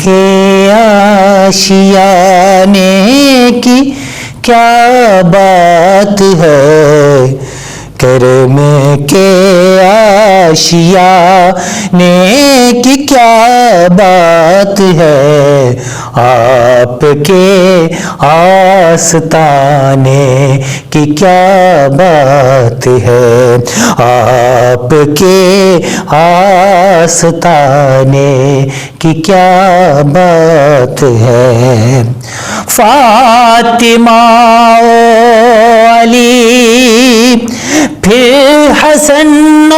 کے آشیانے کی کیا بات ہے، کرم کے آشیانے کی کیا بات ہے، آپ کے آستانے کی کیا بات ہے، آپ کے آستانے کی کیا بات ہے۔ فاطمہ و علی پھر حسن و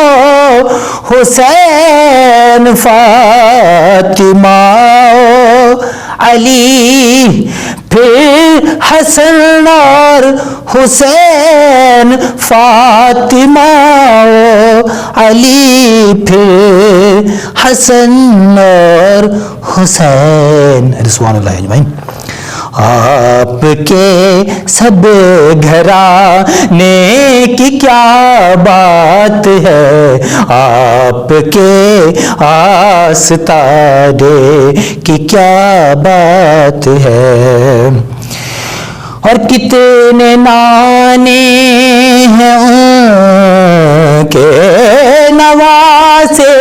حسین، فاطمہ و علی پھر حسن اور حسین، فاطمہ و علی پھر حسن اور حسین۔ سبحان اللہ اجمعین۔ آپ کے سب گھرانے کی کیا بات ہے، آپ کے آستانے کی کیا بات ہے، اور کتنے نانے ہیں ان کے نواسے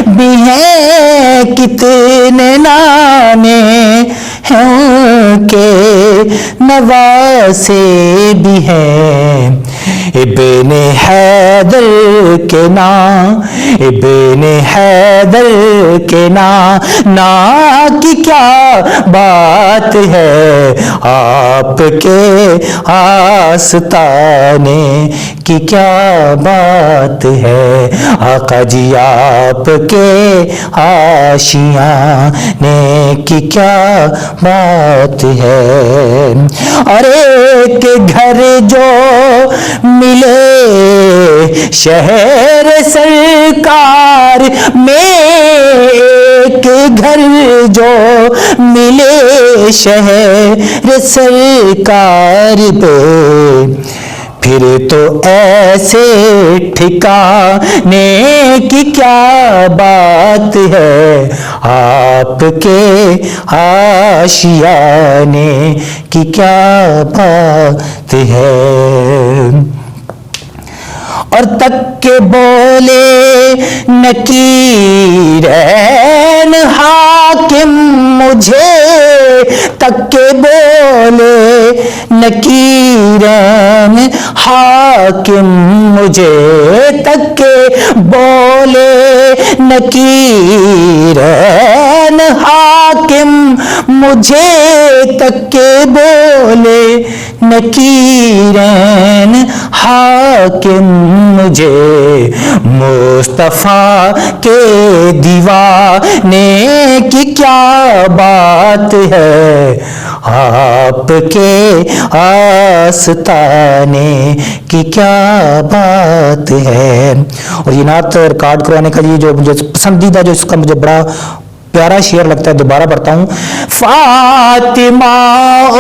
بھی ہیں، کتنے نانے ہیں ان کے نواسے بھی ہیں، ابن حیدر کے نام، ابن حیدر کے نام کی کیا بات ہے، آپ کے آستانے کی کیا بات ہے، آقا جی آپ کے آشیانے کی کیا بات ہے، اور ایک گھر جو ملے شہر سرکار میں، ایک گھر جو ملے شہر سرکار پہ، پھر تو ایسے ٹھکانے کی کیا بات ہے، آپ کے آشیانے کی کیا بات ہے، اور تک کے بولے نکیرین حاکم مجھے، تک کے بولے نکیرین حاکم مجھے، تک کے بولے نکیرین حاکم مجھے، تک کے بولے نکیرین حاکم مجھے، مصطفیٰ کے دیوانے کی کیا بات ہے، آپ کے آستانے کی کیا بات ہے۔ اور یہ نعت ریکارڈ کروانے کا یہ جو مجھے پسندیدہ، جو اس کا مجھے بڑا پیارا شعر لگتا ہے، دوبارہ پڑھتا ہوں۔ فاطمہ و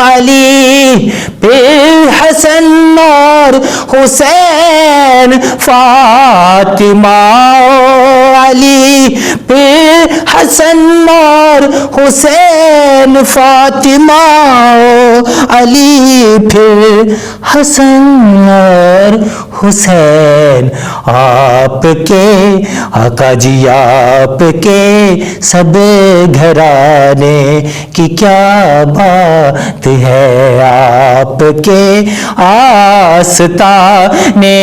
علی پھر حسن اور حسین، فاطمہ و علی پھر حسن اور حسین، فاطمہ و علی پھر حسن اور حسین، آپ کے آقا جی آپ کے سب گھرانے کی کیا بات ہے، آپ کے آستانے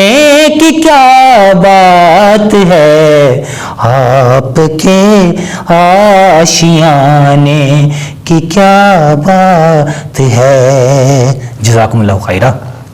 کی کیا بات ہے، آپ کے آشیانے کی کیا بات ہے۔ جزاکم اللہ خیرہ۔